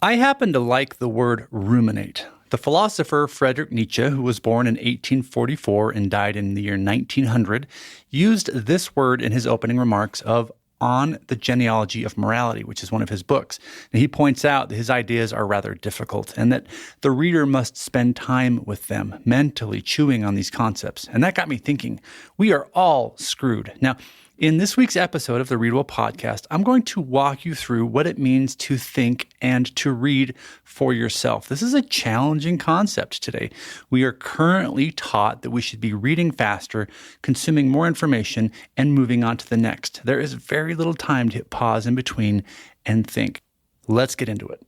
I happen to like the word ruminate. The philosopher Friedrich Nietzsche, who was born in 1844 and died in the year 1900, used this word in his opening remarks of On the Genealogy of Morality, which is one of his books. And he points out that his ideas are rather difficult and that the reader must spend time with them, mentally chewing on these concepts. And that got me thinking, we are all screwed. Now, in this week's episode of the Read Well podcast, I'm going to walk you through what it means to think and to read for yourself. This is a challenging concept today. We are currently taught that we should be reading faster, consuming more information, and moving on to the next. There is very little time to hit pause in between and think. Let's get into it.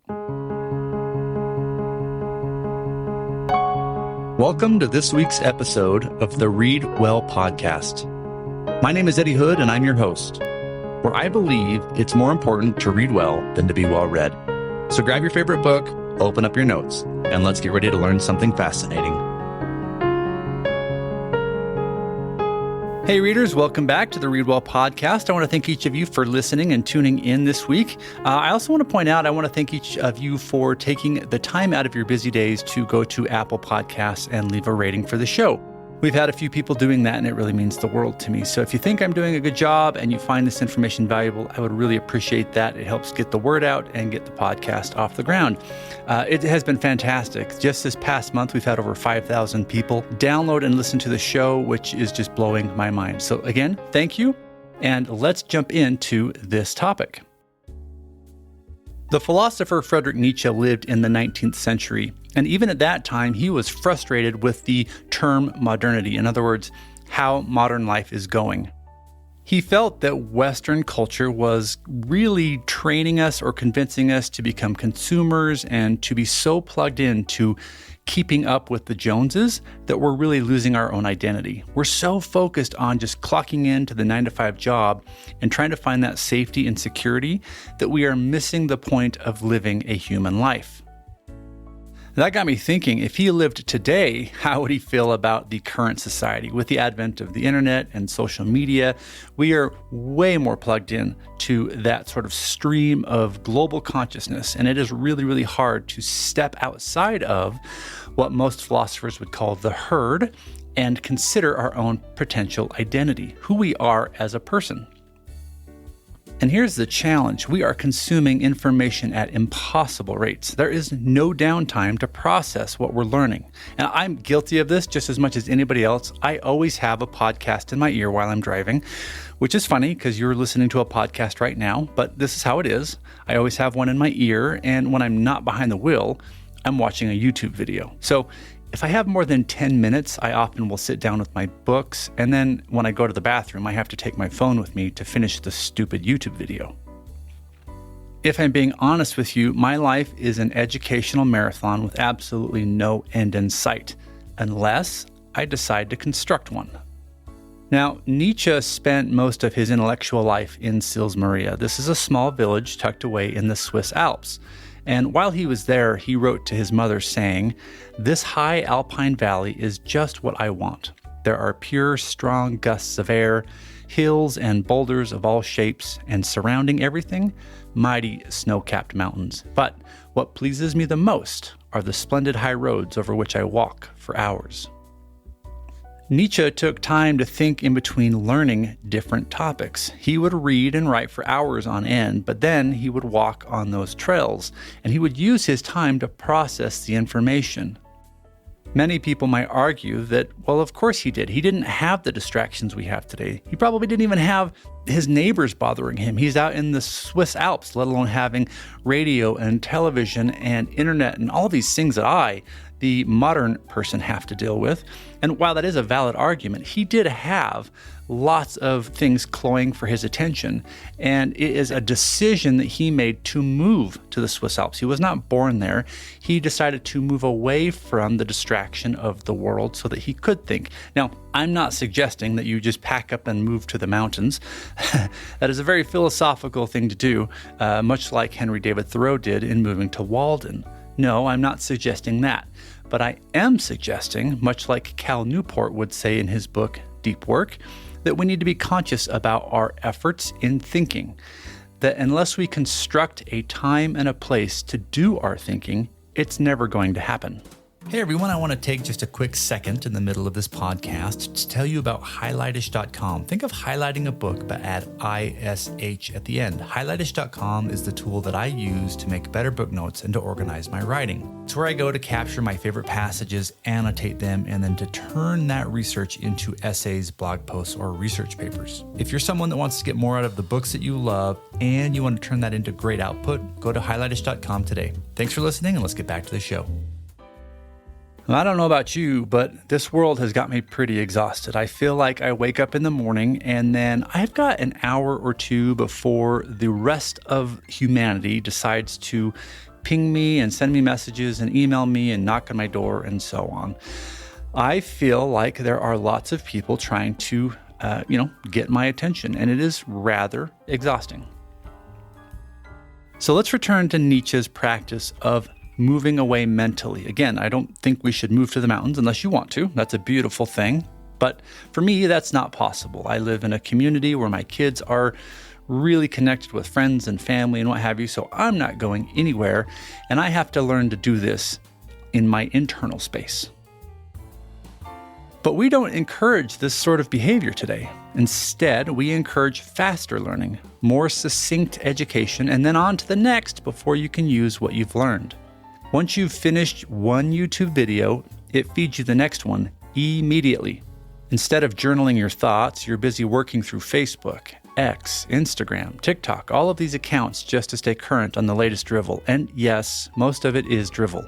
Welcome to this week's episode of the Read Well podcast. My name is Eddie Hood, and I'm your host, where I believe it's more important to read well than to be well read. So grab your favorite book, open up your notes, and let's get ready to learn something fascinating. Hey readers, welcome back to the Read Well podcast. I want to thank each of you for listening and tuning in this week. I also want to point out, I want to thank each of you for taking the time out of your busy days to go to Apple Podcasts and leave a rating for the show. We've had a few people doing that, and it really means the world to me. So if you think I'm doing a good job and you find this information valuable, I would really appreciate that. It helps get the word out and get the podcast off the ground. It has been fantastic. Just this past month, we've had over 5,000 people download and listen to the show, which is just blowing my mind. So again, thank you, and let's jump into this topic. The philosopher Friedrich Nietzsche lived in the 19th century, and even at that time, he was frustrated with the term modernity. In other words, how modern life is going. He felt that Western culture was really training us or convincing us to become consumers and to be so plugged in to keeping up with the Joneses that we're really losing our own identity. We're so focused on just clocking into the 9-to-5 job and trying to find that safety and security that we are missing the point of living a human life. That got me thinking, if he lived today, how would he feel about the current society? With the advent of the internet and social media, we are way more plugged in to that sort of stream of global consciousness, and it is really, really hard to step outside of what most philosophers would call the herd and consider our own potential identity, who we are as a person. And here's the challenge. We are consuming information at impossible rates. There is no downtime to process what we're learning. And I'm guilty of this just as much as anybody else. I always have a podcast in my ear while I'm driving, which is funny because you're listening to a podcast right now, but this is how it is. I always have one in my ear, and when I'm not behind the wheel, I'm watching a YouTube video. So if I have more than 10 minutes, I often will sit down with my books, and then when I go to the bathroom, I have to take my phone with me to finish the stupid YouTube video. If I'm being honest with you, my life is an educational marathon with absolutely no end in sight, unless I decide to construct one. Now, Nietzsche spent most of his intellectual life in Sils Maria. This is a small village tucked away in the Swiss Alps. And while he was there, he wrote to his mother saying, "This high alpine valley is just what I want. There are pure, strong gusts of air, hills and boulders of all shapes, and surrounding everything, mighty snow-capped mountains. But what pleases me the most are the splendid high roads over which I walk for hours." Nietzsche took time to think in between learning different topics. He would read and write for hours on end, but then he would walk on those trails, and he would use his time to process the information. Many people might argue that, well, of course he did. He didn't have the distractions we have today. He probably didn't even have his neighbors bothering him. He's out in the Swiss Alps, let alone having radio and television and internet and all these things that the modern person, have to deal with. And while that is a valid argument, he did have lots of things clawing for his attention. And it is a decision that he made to move to the Swiss Alps. He was not born there. He decided to move away from the distraction of the world so that he could think. Now, I'm not suggesting that you just pack up and move to the mountains. That is a very philosophical thing to do, much like Henry David Thoreau did in moving to Walden. No, I'm not suggesting that. But I am suggesting, much like Cal Newport would say in his book, Deep Work, that we need to be conscious about our efforts in thinking. that unless we construct a time and a place to do our thinking, it's never going to happen. Hey everyone, I want to take just a quick second in the middle of this podcast to tell you about highlightish.com. Think of highlighting a book, but add ISH at the end. Highlightish.com is the tool that I use to make better book notes and to organize my writing. It's where I go to capture my favorite passages, annotate them, and then to turn that research into essays, blog posts, or research papers. If you're someone that wants to get more out of the books that you love and you want to turn that into great output, go to highlightish.com today. Thanks for listening, and let's get back to the show. I don't know about you, but this world has got me pretty exhausted. I feel like I wake up in the morning and then I've got an hour or two before the rest of humanity decides to ping me and send me messages and email me and knock on my door and so on. I feel like there are lots of people trying to, get my attention, and it is rather exhausting. So let's return to Nietzsche's practice of moving away mentally. Again, I don't think we should move to the mountains unless you want to. That's a beautiful thing. But for me, that's not possible. I live in a community where my kids are really connected with friends and family and what have you, so I'm not going anywhere, and I have to learn to do this in my internal space. But we don't encourage this sort of behavior today. Instead, we encourage faster learning, more succinct education, and then on to the next before you can use what you've learned. Once you've finished one YouTube video, it feeds you the next one immediately. Instead of journaling your thoughts, you're busy working through Facebook, X, Instagram, TikTok, all of these accounts just to stay current on the latest drivel. And yes, most of it is drivel.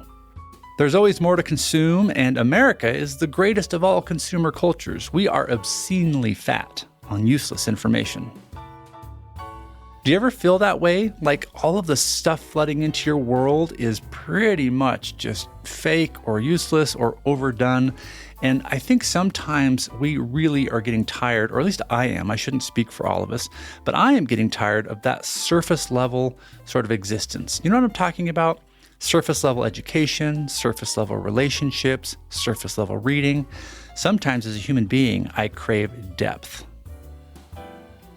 There's always more to consume, and America is the greatest of all consumer cultures. We are obscenely fat on useless information. Do you ever feel that way? Like all of the stuff flooding into your world is pretty much just fake or useless or overdone. And I think sometimes we really are getting tired, or at least I am. I shouldn't speak for all of us, but I am getting tired of that surface level sort of existence. You know what I'm talking about? Surface level education, surface level relationships, surface level reading. Sometimes as a human being, I crave depth.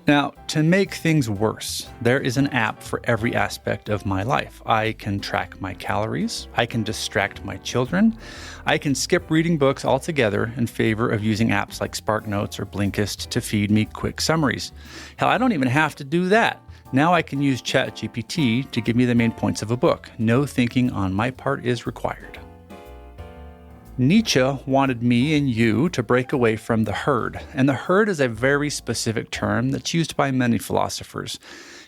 Now, to make things worse, there is an app for every aspect of my life. I can track my calories, I can distract my children, I can skip reading books altogether in favor of using apps like SparkNotes or Blinkist to feed me quick summaries. Hell, I don't even have to do that. Now I can use ChatGPT to give me the main points of a book. No thinking on my part is required. Nietzsche wanted me and you to break away from the herd, and the herd is a very specific term that's used by many philosophers.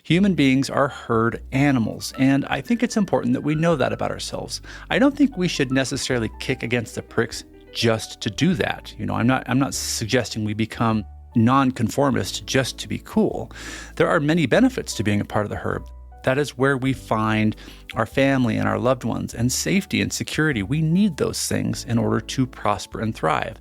Human beings are herd animals, and I think it's important that we know that about ourselves. I don't think we should necessarily kick against the pricks just to do that. I'm not suggesting we become nonconformist just to be cool. There are many benefits to being a part of the herd. That is where we find our family and our loved ones and safety and security. We need those things in order to prosper and thrive.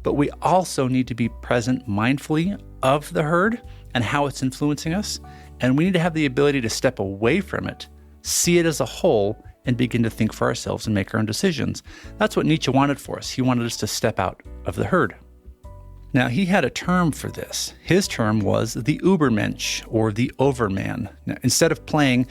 But we also need to be present mindfully of the herd and how it's influencing us. And we need to have the ability to step away from it, see it as a whole, and begin to think for ourselves and make our own decisions. That's what Nietzsche wanted for us. He wanted us to step out of the herd. Now, he had a term for this. His term was the Übermensch, or the overman. Now, instead of playing,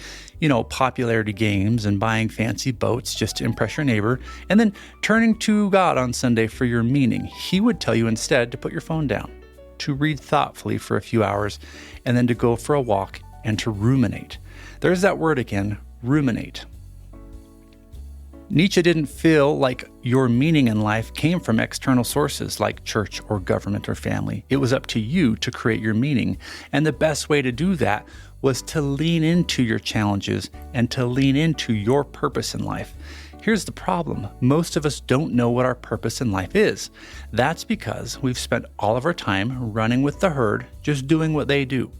popularity games and buying fancy boats just to impress your neighbor, and then turning to God on Sunday for your meaning, he would tell you instead to put your phone down, to read thoughtfully for a few hours, and then to go for a walk and to ruminate. There's that word again, ruminate. Nietzsche didn't feel like your meaning in life came from external sources like church or government or family. It was up to you to create your meaning. And the best way to do that was to lean into your challenges and to lean into your purpose in life. Here's the problem. Most of us don't know what our purpose in life is. That's because we've spent all of our time running with the herd, just doing what they do.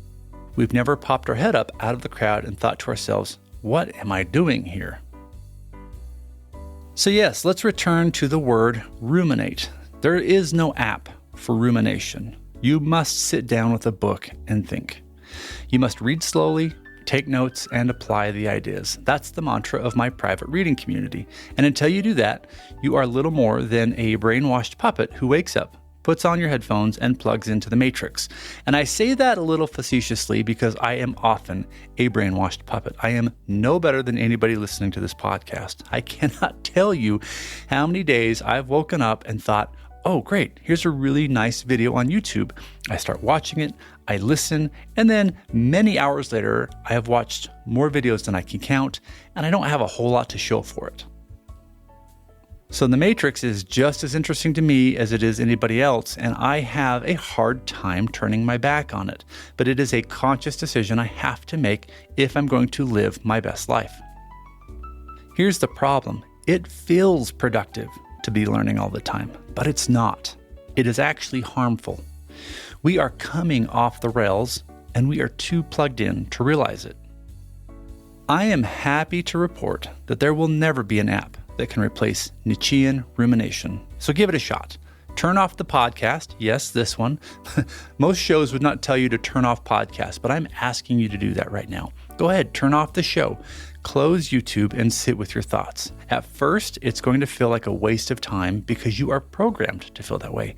We've never popped our head up out of the crowd and thought to ourselves, what am I doing here? So yes, let's return to the word ruminate. There is no app for rumination. You must sit down with a book and think. You must read slowly, take notes, and apply the ideas. That's the mantra of my private reading community. And until you do that, you are little more than a brainwashed puppet who wakes up, puts on your headphones, and plugs into the Matrix. And I say that a little facetiously because I am often a brainwashed puppet. I am no better than anybody listening to this podcast. I cannot tell you how many days I've woken up and thought, oh, great, here's a really nice video on YouTube. I start watching it, I listen, and then many hours later, I have watched more videos than I can count, and I don't have a whole lot to show for it. So the Matrix is just as interesting to me as it is anybody else, and I have a hard time turning my back on it. But it is a conscious decision I have to make if I'm going to live my best life. Here's the problem. It feels productive to be learning all the time, but it's not. It is actually harmful. We are coming off the rails, and we are too plugged in to realize it. I am happy to report that there will never be an app that can replace Nietzschean rumination. So give it a shot. Turn off the podcast. Yes, this one. Most shows would not tell you to turn off podcasts, but I'm asking you to do that right now. Go ahead, turn off the show. Close YouTube and sit with your thoughts. At first, it's going to feel like a waste of time because you are programmed to feel that way.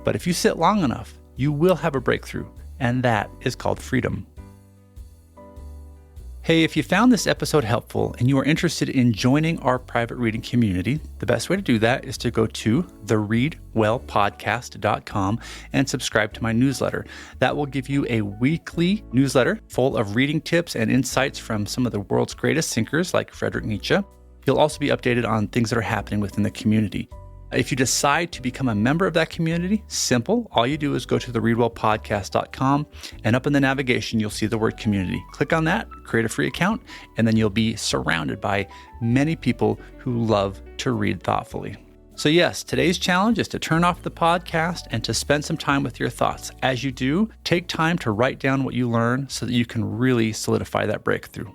But if you sit long enough, you will have a breakthrough, and that is called freedom. Hey, if you found this episode helpful and you are interested in joining our private reading community, the best way to do that is to go to thereadwellpodcast.com and subscribe to my newsletter. That will give you a weekly newsletter full of reading tips and insights from some of the world's greatest thinkers like Friedrich Nietzsche. You'll also be updated on things that are happening within the community. If you decide to become a member of that community, simple. All you do is go to thereadwellpodcast.com, and up in the navigation, you'll see the word community. Click on that, create a free account, and then you'll be surrounded by many people who love to read thoughtfully. So yes, today's challenge is to turn off the podcast and to spend some time with your thoughts. As you do, take time to write down what you learn so that you can really solidify that breakthrough.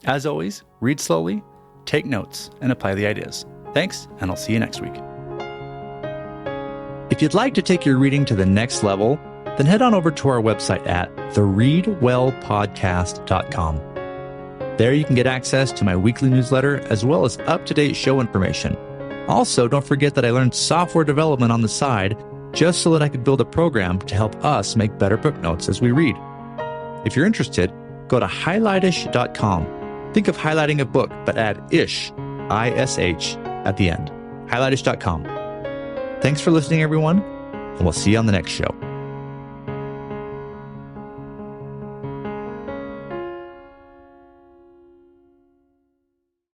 As always, read slowly, take notes, and apply the ideas. Thanks, and I'll see you next week. If you'd like to take your reading to the next level, then head on over to our website at thereadwellpodcast.com. There you can get access to my weekly newsletter as well as up-to-date show information. Also, don't forget that I learned software development on the side just so that I could build a program to help us make better book notes as we read. If you're interested, go to highlightish.com. Think of highlighting a book, but add ish, I-S-H, at the end. highlightish.com. Thanks for listening, everyone, and we'll see you on the next show.